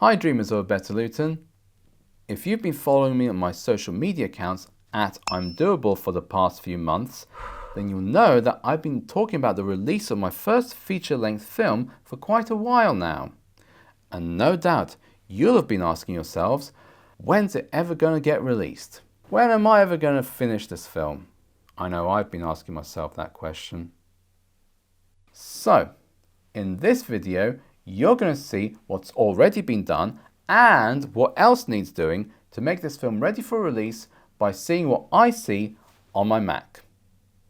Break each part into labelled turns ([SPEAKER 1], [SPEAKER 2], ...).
[SPEAKER 1] Hi dreamers of a better Luton. If you've been following me on my social media accounts at I'm Doable for the past few months, then you'll know that I've been talking about the release of my first feature-length film for quite a while now. And no doubt you'll have been asking yourselves, when's it ever going to get released? When am I ever going to finish this film? I know I've been asking myself that question. So, in this video, you're going to see what's already been done and what else needs doing to make this film ready for release by seeing what I see on my Mac.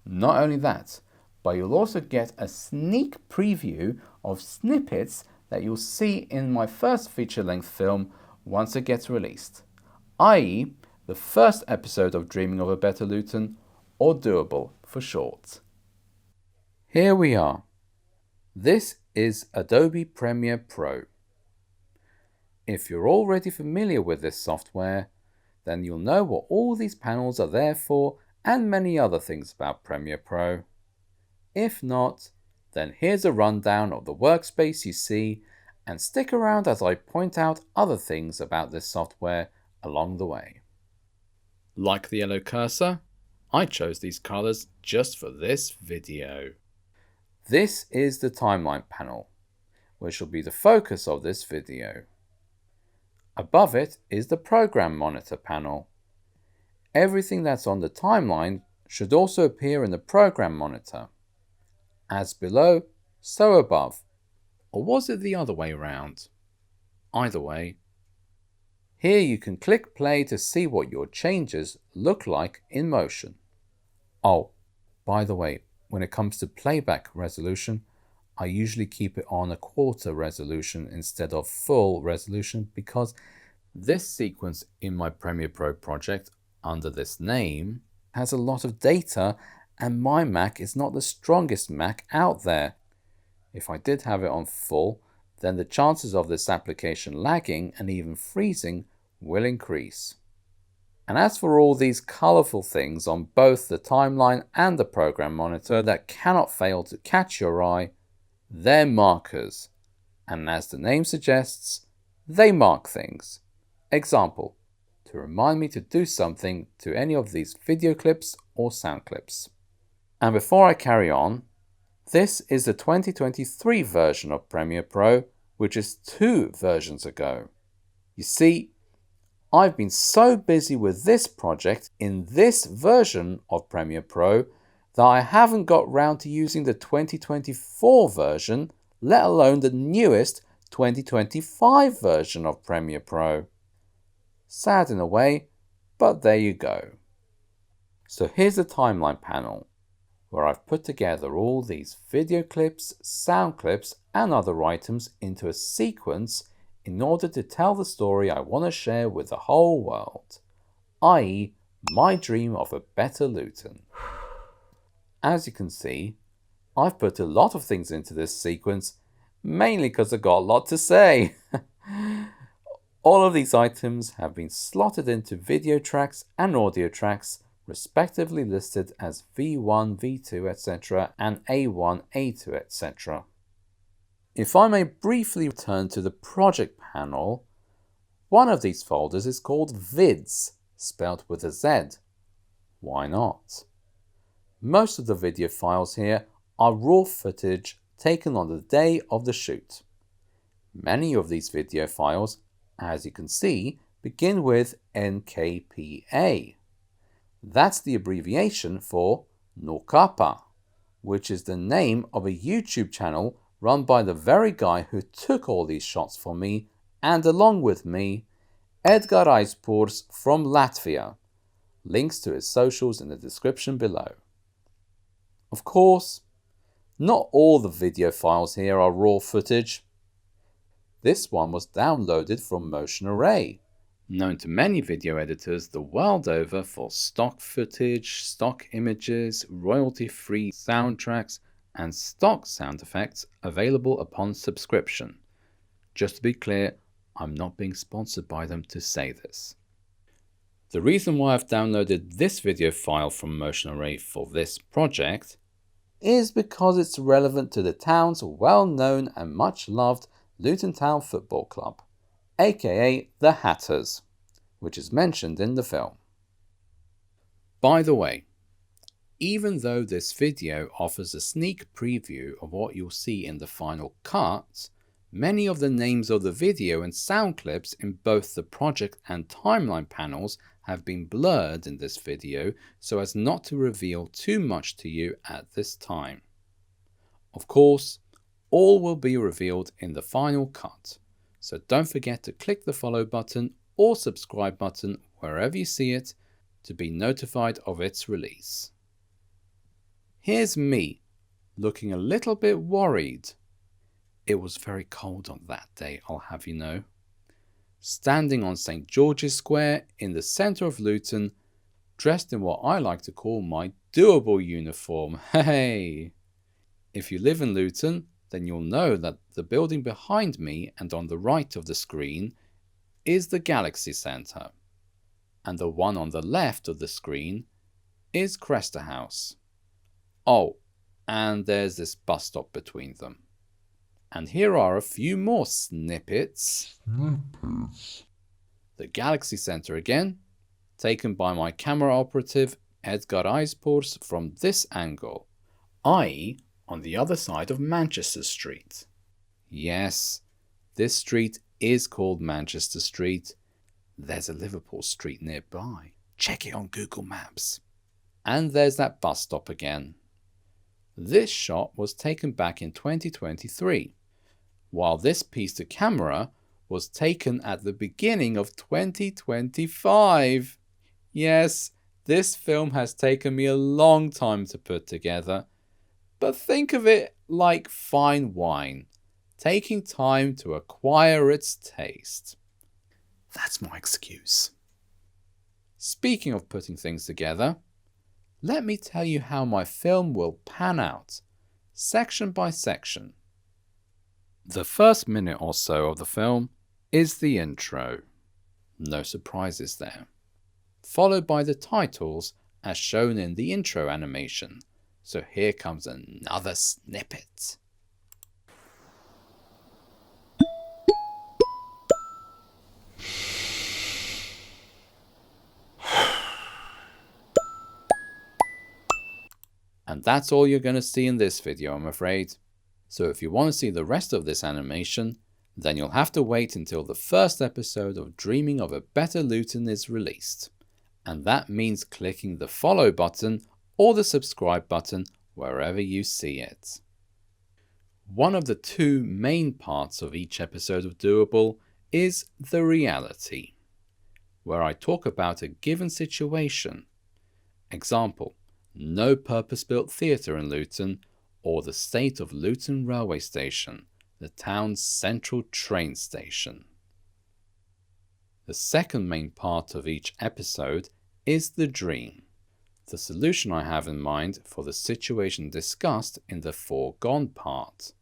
[SPEAKER 1] Not only that, but you'll also get a sneak preview of snippets that you'll see in my first feature-length film once it gets released, i.e. the first episode of Dreaming of a Better Luton, or DOABL for short. Here we are. This is Adobe Premiere Pro. If you're already familiar with this software, then you'll know what all these panels are there for and many other things about Premiere Pro. If not, then here's a rundown of the workspace you see, and stick around as I point out other things about this software along the way. Like the yellow cursor, I chose these colors just for this video. This is the timeline panel, which will be the focus of this video. Above it is the program monitor panel. Everything that's on the timeline should also appear in the program monitor. As below, so above. Or was it the other way around? Either way. Here you can click play to see what your changes look like in motion. Oh, by the way, when it comes to playback resolution, I usually keep it on 1/4 resolution instead of full resolution because this sequence in my Premiere Pro project under this name has a lot of data and my Mac is not the strongest Mac out there. If I did have it on full, then the chances of this application lagging and even freezing will increase. And as for all these colorful things on both the timeline and the program monitor that cannot fail to catch your eye, they're markers. And as the name suggests, they mark things. Example, to remind me to do something to any of these video clips or sound clips. And before I carry on, this is the 2023 version of Premiere Pro, which is 2 versions ago. You see, I've been so busy with this project in this version of Premiere Pro that I haven't got round to using the 2024 version, let alone the newest 2025 version of Premiere Pro. Sad in a way, but there you go. So here's the timeline panel, where I've put together all these video clips, sound clips, and other items into a sequence in order to tell the story I want to share with the whole world, i.e. my dream of a better Luton. As you can see, I've put a lot of things into this sequence, mainly because I've got a lot to say. All of these items have been slotted into video tracks and audio tracks, respectively listed as V1, V2, etc. and A1, A2, etc. If I may briefly return to the project panel, one of these folders is called Vids, spelled with a Z. Why not? Most of the video files here are raw footage taken on the day of the shoot. Many of these video files, as you can see, begin with NKPA. That's the abbreviation for No Capa, which is the name of a YouTube channel run by the very guy who took all these shots for me and along with me, Edgar Aizpurs from Latvia. Links to his socials in the description below. Of course, not all the video files here are raw footage. This one was downloaded from Motion Array, known to many video editors the world over for stock footage, stock images, royalty-free soundtracks, and stock sound effects available upon subscription. Just to be clear, I'm not being sponsored by them to say this. The reason why I've downloaded this video file from Motion Array for this project is because it's relevant to the town's well-known and much-loved Luton Town Football Club, aka the Hatters, which is mentioned in the film. By the way, even though this video offers a sneak preview of what you'll see in the final cut, many of the names of the video and sound clips in both the project and timeline panels have been blurred in this video so as not to reveal too much to you at this time. Of course, all will be revealed in the final cut, so don't forget to click the follow button or subscribe button wherever you see it to be notified of its release. Here's me, looking a little bit worried. It was very cold on that day, I'll have you know. Standing on St. George's Square in the centre of Luton, dressed in what I like to call my DOABL uniform. Hey! If you live in Luton, then you'll know that the building behind me and on the right of the screen is the Galaxy Centre, and the one on the left of the screen is Cresta House. Oh, and there's this bus stop between them. And here are a few more snippets. The Galaxy Centre again, taken by my camera operative Edgar Aizpurs from this angle, i.e. on the other side of Manchester Street. Yes, this street is called Manchester Street. There's a Liverpool Street nearby. Check it on Google Maps. And there's that bus stop again. This shot was taken back in 2023, while this piece to camera was taken at the beginning of 2025. Yes, this film has taken me a long time to put together, but think of it like fine wine, taking time to acquire its taste. That's my excuse. Speaking of putting things together, let me tell you how my film will pan out, section by section. The first minute or so of the film is the intro. No surprises there. Followed by the titles as shown in the intro animation. So here comes another snippet. And that's all you're going to see in this video, I'm afraid. So if you want to see the rest of this animation, then you'll have to wait until the first episode of Dreaming of a Better Luton is released. And that means clicking the follow button or the subscribe button wherever you see it. One of the two main parts of each episode of DOABL is the reality, where I talk about a given situation. Example, no purpose-built theatre in Luton, or the state of Luton Railway Station, the town's central train station. The second main part of each episode is the dream, the solution I have in mind for the situation discussed in the foregone part.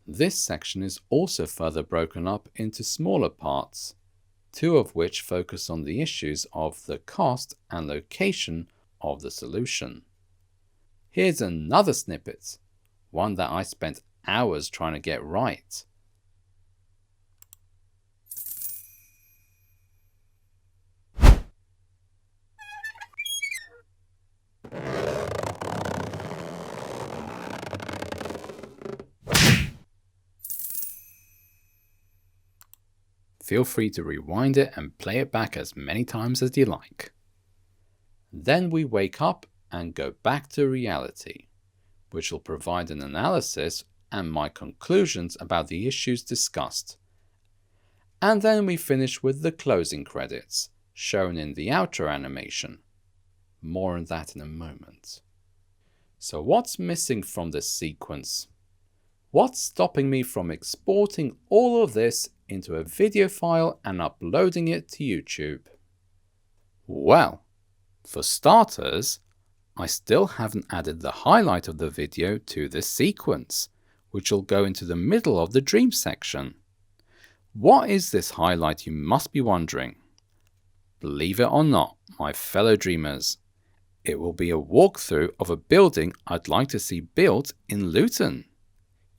[SPEAKER 1] This section is also further broken up into smaller parts, two of which focus on the issues of the cost and location of the solution. Here's another snippet, one that I spent hours trying to get right. Feel free to rewind it and play it back as many times as you like. Then we wake up and go back to reality, which will provide an analysis and my conclusions about the issues discussed. And then we finish with the closing credits, shown in the outro animation. More on that in a moment. So what's missing from this sequence? What's stopping me from exporting all of this into a video file and uploading it to YouTube? Well, for starters, I still haven't added the highlight of the video to this sequence, which will go into the middle of the dream section. What is this highlight, you must be wondering? Believe it or not, my fellow dreamers, it will be a walkthrough of a building I'd like to see built in Luton.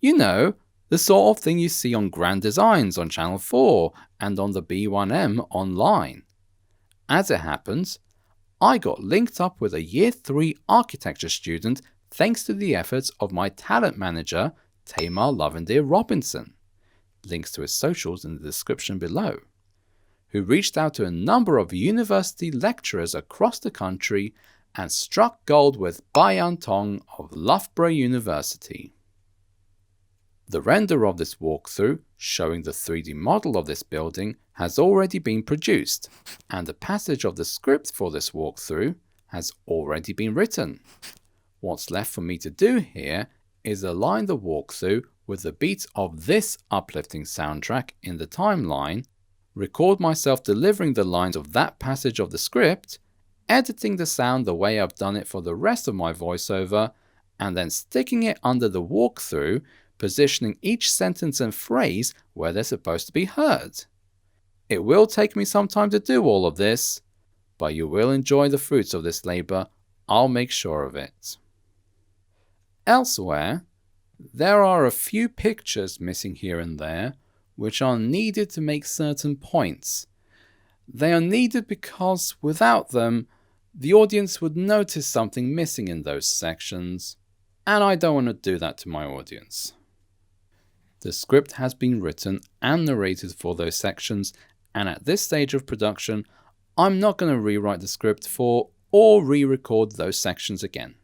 [SPEAKER 1] You know, the The sort of thing you see on Grand Designs on Channel 4 and on the B1M online. As it happens, I got linked up with a Year 3 architecture student thanks to the efforts of my talent manager, Tamar Lovindeer-Robinson, links to his socials in the description below, who reached out to a number of university lecturers across the country and struck gold with Baiyan Tong of Loughborough University. The render of this walkthrough, showing the 3D model of this building, has already been produced, and the passage of the script for this walkthrough has already been written. What's left for me to do here is align the walkthrough with the beats of this uplifting soundtrack in the timeline, record myself delivering the lines of that passage of the script, editing the sound the way I've done it for the rest of my voiceover, and then sticking it under the walkthrough, positioning each sentence and phrase where they're supposed to be heard. It will take me some time to do all of this, but you will enjoy the fruits of this labor, I'll make sure of it. Elsewhere, there are a few pictures missing here and there, which are needed to make certain points. They are needed because, without them, the audience would notice something missing in those sections, and I don't want to do that to my audience. The script has been written and narrated for those sections, and at this stage of production, I'm not going to rewrite the script for or re-record those sections again.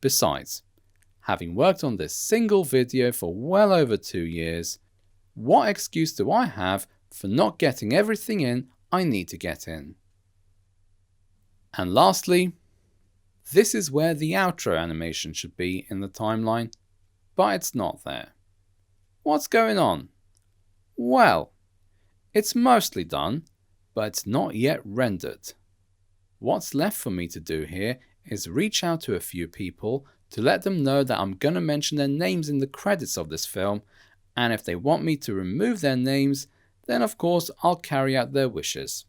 [SPEAKER 1] Besides, having worked on this single video for well over 2 years, what excuse do I have for not getting everything in I need to get in? And lastly, this is where the outro animation should be in the timeline, but it's not there. What's going on? Well, it's mostly done, but it's not yet rendered. What's left for me to do here is reach out to a few people to let them know that I'm going to mention their names in the credits of this film, and if they want me to remove their names, then of course I'll carry out their wishes.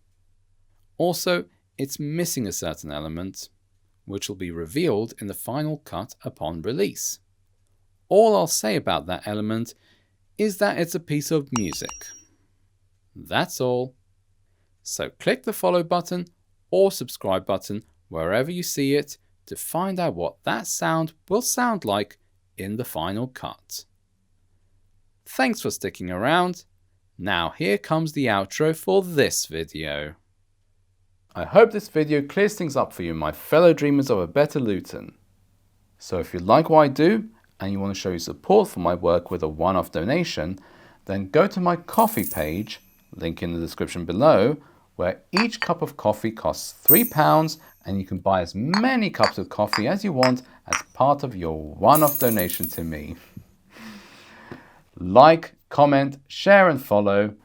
[SPEAKER 1] Also, it's missing a certain element, which will be revealed in the final cut upon release. All I'll say about that element is that it's a piece of music. That's all. So click the follow button or subscribe button wherever you see it to find out what that sound will sound like in the final cut. Thanks for sticking around. Now here comes the outro for this video. I hope this video clears things up for you, my fellow dreamers of a better Luton. So if you like what I do and you want to show your support for my work with a one-off donation, then go to my Ko-fi page, link in the description below, where each cup of coffee costs £3 and you can buy as many cups of coffee as you want as part of your one-off donation to me. Like, comment, share and follow,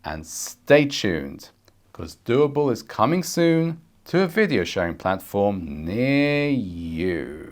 [SPEAKER 1] and stay tuned, because DOABL is coming soon to a video sharing platform near you.